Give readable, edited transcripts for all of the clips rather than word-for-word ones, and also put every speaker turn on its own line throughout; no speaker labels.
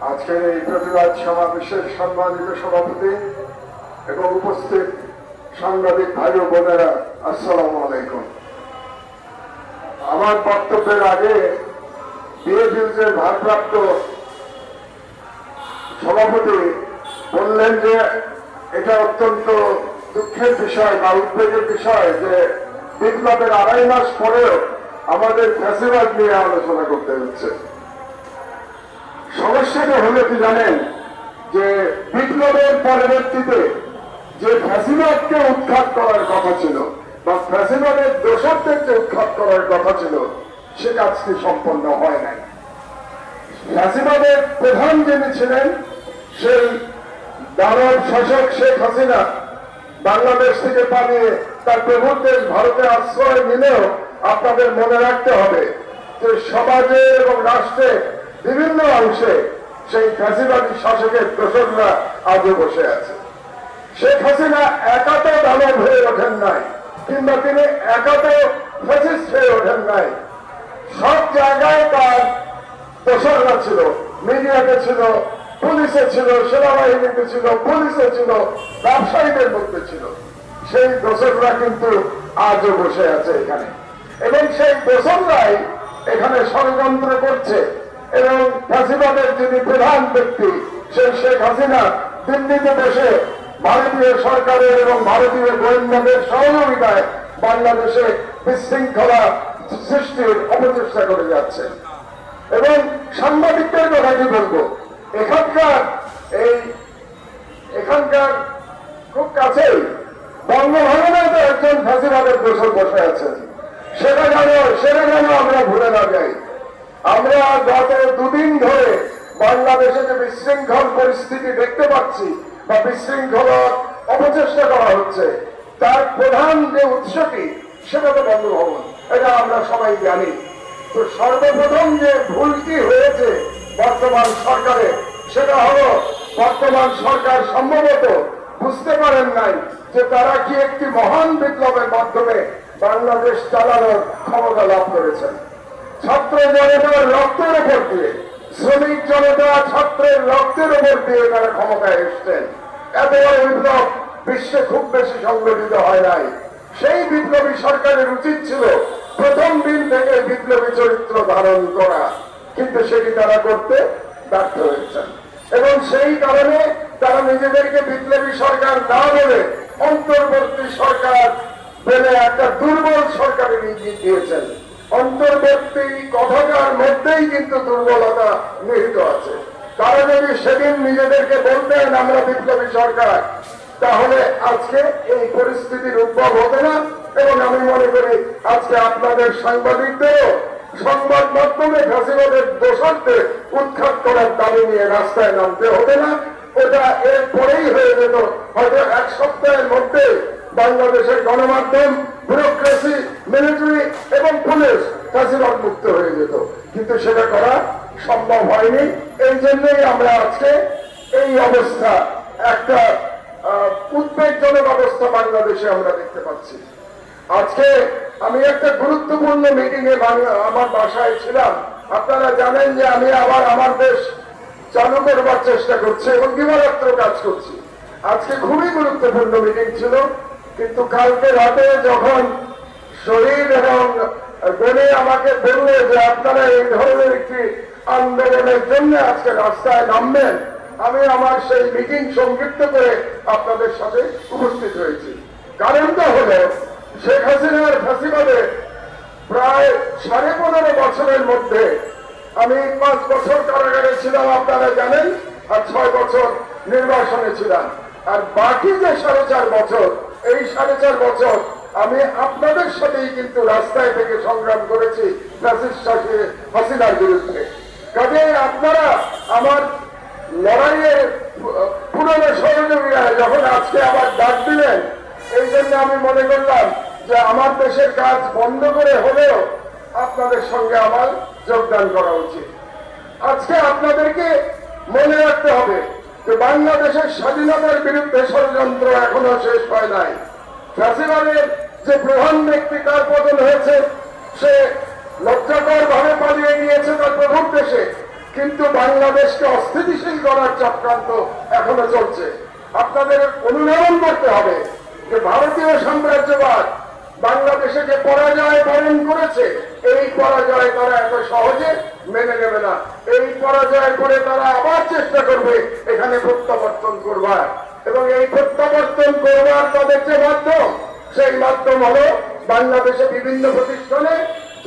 আজকের এই প্রতিবাদ সমাবেশের সম্মানিত সভাপতি এবং উপস্থিত সাংবাদিক ভাই ও বোনেরা, আসসালামু আলাইকুম। আমার বক্তব্যের আগে বিএফিউজের ভারপ্রাপ্ত সভাপতি বললেন যে এটা অত্যন্ত দুঃখের বিষয় বা উদ্বেগের বিষয় যে বিপ্লবের 2.5 মাস পরেও আমাদের ফ্যাসিবাদ নিয়ে আলোচনা করতে হচ্ছে। সমস্যাটা হলো কি জানেন, যে বিপ্লবের পরবর্তীতে যে ফ্যাসিবাদকে উৎখাত করার কথা ছিল বা ফ্যাসিবাদের দোষরদেরকে উৎখাত করার কথা ছিল, সে কাজটি সম্পন্ন হয় নাই। ফ্যাসিবাদের প্রধান যিনি ছিলেন সেই দানব শাসক শেখ হাসিনা বাংলাদেশ থেকে পালিয়ে তার প্রভুর দেশ ভারতে আশ্রয় নিলেও আপনাদের মনে রাখতে হবে যে সমাজে এবং রাষ্ট্রে বিভিন্ন অংশে সেই ফ্যাসিবাদী শাসকের দোসররা আজও বসে আছে। শেখ হাসিনা একাতে দানব হয়ে ওঠেন নাই, কিংবা তিনি একাতে ফ্যাসিস্ট হয়ে ওঠেন নাই। সব জায়গায় তার দোসররা ছিল, মিডিয়াতে ছিল, পুলিশে ছিল, সেনাবাহিনীতে ছিল, পুলিশে ছিল, ব্যবসায়ীদের মধ্যে ছিল। সেই দোসররা কিন্তু আজও বসে আছে এখানে, এবং সেই দোসররাই এখানে ষড়যন্ত্র করছে। এবং ফ্যাসিবাদের যিনি প্রধান ব্যক্তি সেই শেখ হাসিনা দিল্লিতে বসে ভারতীয় সরকারের এবং ভারতীয় গোয়েন্দাদের সহযোগিতায় বাংলাদেশে বিশৃঙ্খলা সৃষ্টির অপচেষ্টা করে যাচ্ছে। এবং সাংবাদিকদের কথা কি বলবো, এখানকার খুব কাছেই বঙ্গভবনে তো একজন ফ্যাসিবাদের দোষর বসে আছেন। সেটা যেন আমরা ভুলে না যাই। আমরা গত 2 দিন ধরে বাংলাদেশে যে বিশৃঙ্খল পরিস্থিতি দেখতে পাচ্ছি বা বিশৃঙ্খলার অপচেষ্টা করা হচ্ছে, তার প্রধান যে উৎসটি সেটা তো বঙ্গভবন, এটা আমরা সবাই জানি। তো সর্বপ্রথম যে ভুলটি হয়েছে বর্তমান সরকারে, সেটা হলো বর্তমান সরকার সম্ভবত বুঝতে পারেন নাই যে তারা কি একটি মহান বিপ্লবের মাধ্যমে বাংলাদেশ চালানোর ক্ষমতা লাভ করেছেন। ছাত্র জনতার রক্তের উপর দিয়ে, শ্রমিক জনতা ছাত্রের রক্তের উপর দিয়ে তারা ক্ষমতায় এসছেন। এত বড় বিপ্লব বিশ্বে খুব বেশি সংগঠিত হয় নাই। সেই বিপ্লবী সরকারের উচিত ছিল প্রথম দিন থেকে বিপ্লবী চরিত্র ধারণ করা, কিন্তু সেটি তারা করতে ব্যর্থ হয়েছেন। এবং সেই কারণে তারা নিজেদেরকে বিপ্লবী সরকার না বলে অন্তর্বর্তী সরকার বলে একটা দুর্বল সরকারের ইঙ্গিত দিয়েছেন। অন্তর্বর্তী কথাটার মধ্যেই কিন্তু দুর্বলতা নিহিত আছে। তারা যদি সেদিন নিজেদেরকে বলতেন আমরা বিপ্লবী সরকার, তাহলে আজকে এই পরিস্থিতির উদ্ভব হতো না। এবং আমি মনে করি আজকে আপনাদের সাংবাদিকদেরও সংবাদ মাধ্যমে ফ্যাসিবাদের দোষরদের উৎখাত করার দাবি নিয়ে রাস্তায় নামতে হবে না। ওটা এরপরেই হয়ে যেত, হয়তো 1 সপ্তাহের মধ্যে বাংলাদেশের গণমাধ্যম, ব্যুরোক্রেসি, মিলিটারি এবং পুলিশ ফ্যাসিবাদ মুক্ত হয়ে যেত, কিন্তু সেটা করা সম্ভব হয়নি। এই জন্যই আমরা আজকে এই অবস্থা, একটা উদ্বেগজনক অবস্থা বাংলাদেশে আমরা দেখতে পাচ্ছি। আজকে আমি একটা গুরুত্বপূর্ণ মিটিং এ আমার বাসায় ছিলাম। আপনারা জানেন যে আমি আবার আমার দেশ চালু করবার চেষ্টা করছি এবং দিবারাত্র কাজ করছি। আজকে খুবই গুরুত্বপূর্ণ মিটিং ছিল, কিন্তু কালকে রাতে যখন শহীদ এবং গণি আমাকে বললে যে আপনারা এই ধরনের একটি আন্দোলনের জন্য আজকে রাস্তায় নামবেন, আমি আমার সেই মিটিং সংক্ষিপ্ত করে আপনাদের সাথে উপস্থিত হয়েছি। কারণটা হলো শেখ হাসিনার ফ্যাসিবাদে প্রায় 15.5 বছরের মধ্যে আমি 5 বছর কারাগারে ছিলাম আপনারা জানেন, আর 6 বছর নির্বাসনে ছিলাম। আর বাকি যে 4.5 বছর, এই 4.5 বছর আমি আপনাদের সাথেই কিন্তু রাস্তায় থেকে সংগ্রাম করেছি ফ্যাসিস্ট হাসিনার বিরুদ্ধে। কাজে আপনারা আমার লড়াইয়ের পুরনো সহযোগীরা যখন আজকে আবার ডাক দিলেন, এই জন্য আমি মনে করলাম যে আমার দেশের কাজ বন্ধ করে হলেও আপনাদের সঙ্গে আমার যোগদান করা উচিত। আজকে আপনাদেরকে মনে রাখতে হবে যে বাংলাদেশের স্বাধীনতার বিরুদ্ধে ষড়যন্ত্র এখনো শেষ হয় নাই। ফ্যাসিবাদের যে প্রধান ব্যক্তি তার পতন হয়েছে, সে লজ্জাকর ভাবে পালিয়ে গিয়েছে তার প্রভুর দেশে। কিন্তু বাংলাদেশকে অস্থিতিশীল করার চক্রান্ত এখনো চলছে। আপনাদের অনুধাবন করতে হবে যে ভারতীয় সাম্রাজ্যবাদ বাংলাদেশে যে পরাজয় বরণ করেছে, এই পরাজয় তারা এত সহজে মেনে নেবে না। এই পরাজয় করে তারা আবার চেষ্টা করবে এখানে প্রত্যাবর্তন করবার, এবং এই প্রত্যাবর্তন করবার তাদের যে মাধ্যম, সেই মাধ্যম হলো বাংলাদেশে বিভিন্ন প্রতিষ্ঠানে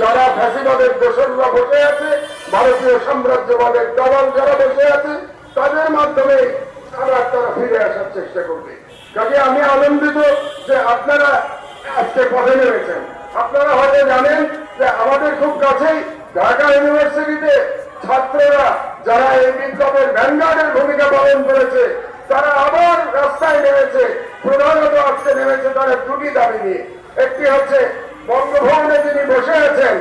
যারা ফ্যাসিবাদের দোসররা বসে আছে, ভারতীয় সাম্রাজ্যবাদের দলাল যারা বসে আছে, তাদের মাধ্যমে তারা ফিরে আসার চেষ্টা করবে। কাজে আমি আনন্দিত যে আপনারা আজকে পথে নেমেছেন। আপনারা হয়তো জানেন যে আমাদের খুব কাছেই ঢাকা ইউনিভার্সিটিতে ছাত্ররা যারা এই বিপ্লবের ভ্যানগার্ডের ভূমিকা পালন করেছে, তারা আবার রাস্তায় নেমেছে। প্রধানত আজকে নেমেছে তারা দুটি দাবি নিয়ে। একটি হচ্ছে বঙ্গভবনে যিনি বসে আছেন,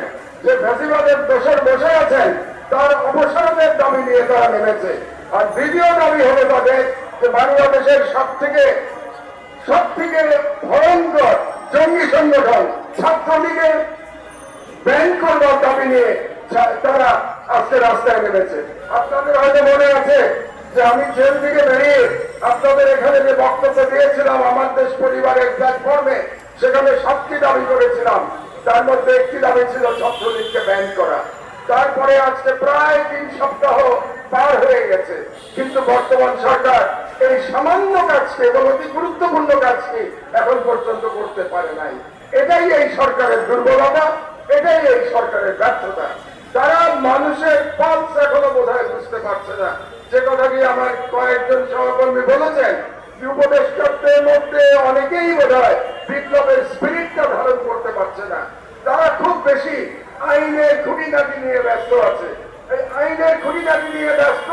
যে ফ্যাসিবাদের দোষর বসে আছেন, তার অবসরের দাবি নিয়ে তারা নেমেছে। আর দ্বিতীয় দাবি হলো তাদের যে বাংলাদেশের সব থেকে ভয়ঙ্কর জঙ্গি সংগঠন ছাত্রলীগের ব্যান করবার দাবি নিয়ে তারা আজকে রাস্তায় নেমেছে। আপনাদের হয়তো মনে আছে যে আমি জেল থেকে বেরিয়ে আপনাদের এখানে যে বক্তব্য দিয়েছিলাম আমার দেশ পরিবারের প্ল্যাটফর্মে, সেখানে 7টি দাবি করেছিলাম। তার মধ্যে একটি দাবি ছিল ছাত্রলীগকে ব্যান করা। তারপরে আজকে প্রায় 3 সপ্তাহ পার হয়ে গেছে, কিন্তু বর্তমান সরকার এই সামান্য কাজকে এবং অতি গুরুত্বপূর্ণ কাজকে এখন পর্যন্ত করতে পারে নাই। এটাই এই সরকারের দুর্বলতা, এটাই এই সরকারের ব্যর্থতা। তারা মানুষের পালস এখনো বোধহয় বুঝতে পারছে না। যে কথাটি আমার কয়েকজন সহকর্মী বলেছেন, উপদেষ্টাদের মধ্যে অনেকেই বোধহয় বিপ্লবের স্পিরিটটা ধারণ করতে পারছে না। তারা খুব বেশি আইনের খুঁটিনাটি নিয়ে ব্যস্ত আছে। এই আইনের খুঁটিনাটি নিয়ে ব্যস্ত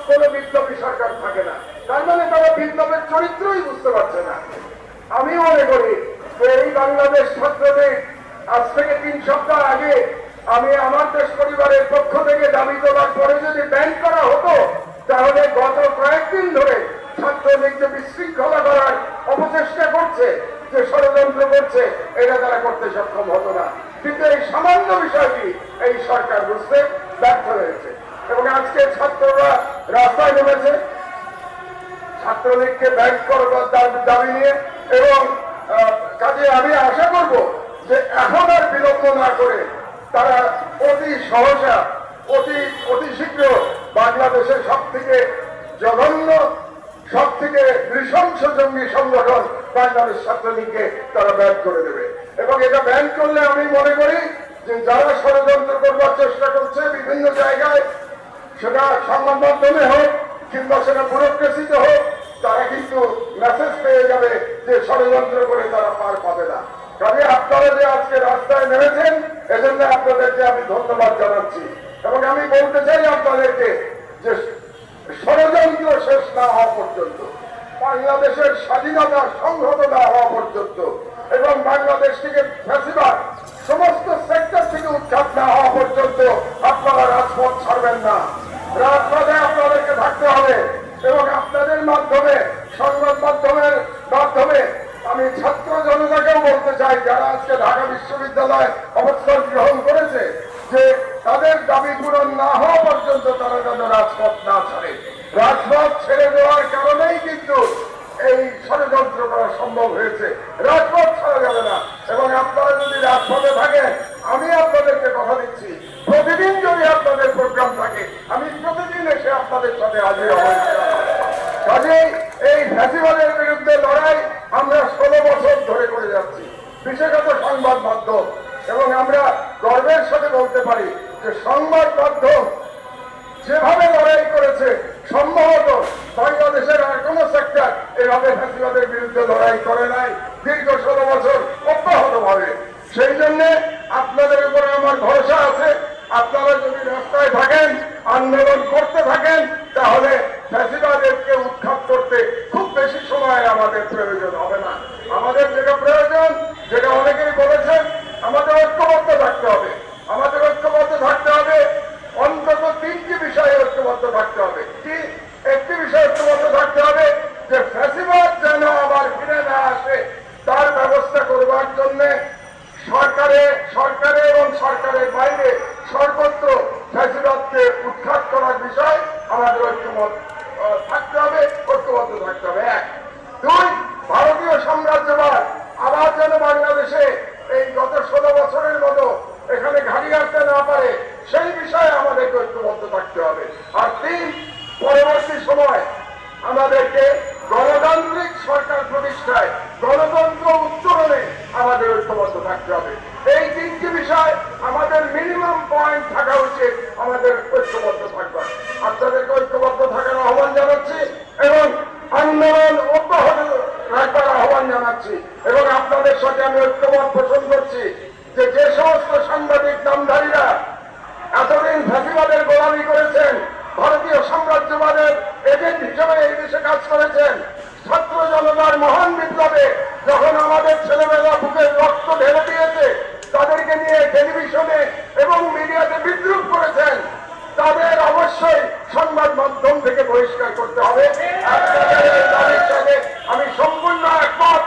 কোন বিপ্লবী সরকার থাকে না। তার মানে তারা বিপ্লবের চরিত্রই বুঝতে পারছে না। আমি মনে করি যে এই বাংলাদেশ ছাত্রদের আজ থেকে 3 সপ্তাহ আগে আমি আমার দেশ পরিবারের পক্ষ থেকে দাবি তোলার পরে যদি ব্যান করা হতো, তাহলে গত কয়েকদিন ধরে ছাত্রলীগ যে বিশৃঙ্খলা করার অপচেষ্টা করছে, যে ষড়যন্ত্র করছে, এটা তারা করতে সক্ষম হতো না। কিন্তু এই সামান্য বিষয়টি এই সরকার বুঝতে ব্যর্থ হয়েছে, এবং আজকে ছাত্ররা রাস্তায় নেমেছে ছাত্রলীগকে ব্যান করবার দাবি নিয়ে। এবং কাজে আমি আশা করব যে এখন আর বিলম্ব না করে তারা অতি সহসা অতি শীঘ্র বাংলাদেশের সব থেকে জঘন্য, সব থেকে নৃশংস জঙ্গি সংগঠন বাংলাদেশ ছাত্রলীগকে তারা ব্যান করে দেবে। এবং এটা ব্যান করলে আমি মনে করি যে যারা ষড়যন্ত্র করবার চেষ্টা করছে বিভিন্ন জায়গায়, সেটা সংবাদ মাধ্যমে হোক কিংবা সেটা ব্যুরোক্রেসিতে হোক, তারা কিন্তু মেসেজ পেয়ে যাবে যে ষড়যন্ত্র করে তারা পার পাবে না। কাজে আপনারা যে আজকে রাস্তায় নেমেছেন, এজন্য আপনাদেরকে আমি ধন্যবাদ জানাচ্ছি। এবং আমি বলতে চাই আপনাদেরকে যে ষড়যন্ত্র শেষ না হওয়া পর্যন্ত, বাংলাদেশের স্বাধীনতা সংহত না হওয়া পর্যন্ত, এবং বাংলাদেশ থেকে ফ্যাসিবাদ সমস্ত সেক্টর থেকে উৎখাত না হওয়া পর্যন্ত আপনারা রাজপথ ছাড়বেন না। রাজপথে আপনাদেরকে থাকতে হবে। এবং আপনাদের মাধ্যমে, সংবাদ মাধ্যমের মাধ্যমে আমি ছাত্র জনতাকেও বলতে চাই, যারা আজকে ঢাকা বিশ্ববিদ্যালয়ে অবস্থান গ্রহণ করেছে, যে তাদের দাবি পূরণ না হওয়া পর্যন্ত তারা যেন রাজপথ না ছাড়ে। রাজপথ ছেড়ে দেওয়ার কারণেই কিন্তু এই ষড়যন্ত্র করা সম্ভব হয়েছে। রাজপথ ছাড়া যাবে না। এবং আপনারা যদি রাজপথে থাকেন, আমি আপনাদেরকে কথা দিচ্ছি, প্রতিদিন যদি আপনাদের প্রোগ্রাম থাকে, আমি প্রতিদিন এসে আপনাদের সাথে হাজির হব। কাজেই এই ফ্যাসিবাদের বিরুদ্ধে লড়াই আমরা 16 বছর ধরে করে যাচ্ছি, বিশেষত সংবাদ মাধ্যম। এবং আমরা গর্বের সাথে বলতে পারি যে সংবাদ মাধ্যম যেভাবে লড়াই করেছে, সম্ভবত বাংলাদেশের আর কোন সেক্টর এভাবে ফ্যাসিবাদের বিরুদ্ধে লড়াই করে নাই দীর্ঘ 16 বছর অব্যাহত ভাবে। সেই জন্য আপনাদের উপরে আমার ভরসা আছে। আপনারা যদি রাস্তায় থাকেন, আন্দোলন করতে থাকেন, তাহলে ফ্যাসিবাদকে উৎখাত করতে খুব বেশি সময় আমাদের প্রয়োজন হবে না। আমাদের যেটা প্রয়োজন, যেটা অনেকেই বলেছেন, আমাদের ঐক্যবদ্ধ থাকতে হবে। আমাদের ঐক্যবদ্ধ থাকতে হবে, অন্তত 3টি বিষয়ে ঐক্যবদ্ধ থাকতে হবে। কি? একটি বিষয় ঐক্যবদ্ধ থাকতে হবে যে ফ্যাসিবাদ যেন আবার ফিরে না আসে, তার ব্যবস্থা করবার জন্য সরকারে এবং সরকারের বাইরে সর্বত্র ফ্যাসিবাদকে উৎখাত করার বিষয় আমাদের ঐক্যমত থাকতে হবে, ঐক্যবদ্ধ থাকতে হবে। এক। দুই, ভারতীয় সাম্রাজ্যবাদ আবার যেন বাংলাদেশে এই গত 16 বছরের মতো এখানে ঘাড়ি আসতে না পারে, সেই বিষয়ে আমাদেরকে ঐক্যবদ্ধ থাকতে হবে। আর তিন, পরবর্তী সময় আমাদেরকে গণতান্ত্রিক সরকার প্রতিষ্ঠায়, গণতন্ত্র উত্তরণে আমাদের ঐক্যবদ্ধ থাকতে হবে। এই তিনটি বিষয় আমাদের মিনিমাম পয়েন্ট থাকা উচিত, আমাদের ঐক্যবদ্ধ থাকবার। আপনাদেরকে ঐক্যবদ্ধ থাকার আহ্বান জানাচ্ছি এবং আন্দোলন অব্যাহত রাখবার আহ্বান জানাচ্ছি। এবং আপনাদের সাথে আমি ঐক্যমত পোষণ করছি যে যে সমস্ত সাংবাদিক নামধারীরা এতদিন ফ্যাসিবাদের গোলামি করেছেন, ভারতীয় সাম্রাজ্যবাদের এজেন্ট হিসেবে এই দেশে কাজ করেছেন, ছাত্র জনতার মহান বিপ্লবে যখন আমাদের ছেলেমেয়েরা বুকের রক্ত ঢেলে দিয়েছে, তাদেরকে নিয়ে টেলিভিশনে এবং মিডিয়াতে বিদ্রুপ করেছেন, তাদের অবশ্যই সংবাদ মাধ্যম থেকে বহিষ্কার করতে হবে। তাদের সাথে আমি সম্পূর্ণ একমত।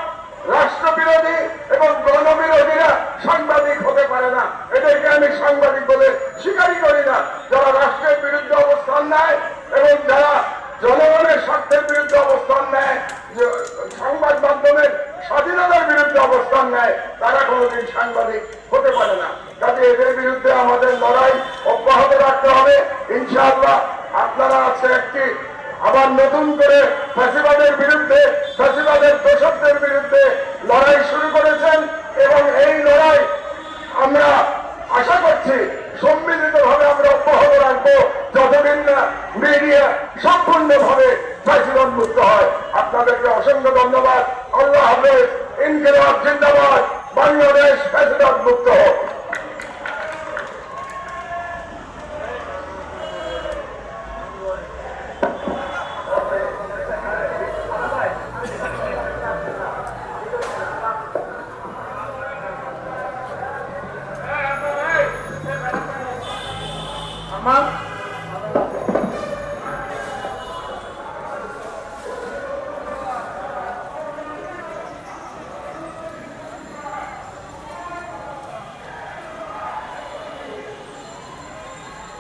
রাষ্ট্রবিরোধী এবং গণবিরোধীরা সাংবাদিক হতে পারে না, এদেরকে আমি সাংবাদিক বলে স্বীকারই করি না। যারা রাষ্ট্রের বিরুদ্ধে অবস্থান নেয় এবং যারা জনগণের স্বার্থের বিরুদ্ধে অবস্থান নেয়, সংবাদ মাধ্যমের স্বাধীনতার বিরুদ্ধে অবস্থান নেয়, তারা কোনোদিন সাংবাদিক হতে পারে না। কাজে এদের বিরুদ্ধে আমাদের লড়াই অব্যাহত রাখতে হবে ইনশাআল্লাহ। আপনারা আজকে একটি আবার নতুন করে ফ্যাসিবাদের বিরুদ্ধে, ফ্যাসিবাদের দোষকদের বিরুদ্ধে লড়াই শুরু করেছেন এবং এই লড়াই আমরা আশা করছি সম্মিলিতভাবে আমরা অব্যাহত রাখবো যতদিন না মিডিয়া সম্পূর্ণভাবে ফ্যাসিবাদ মুক্ত হয়। আপনাদেরকে অসংখ্য ধন্যবাদ। আল্লাহ হাফেজ। ইনকিলাব জিন্দাবাদ। বাংলাদেশ ফ্যাসিবাদ মুক্ত হোক।
আমার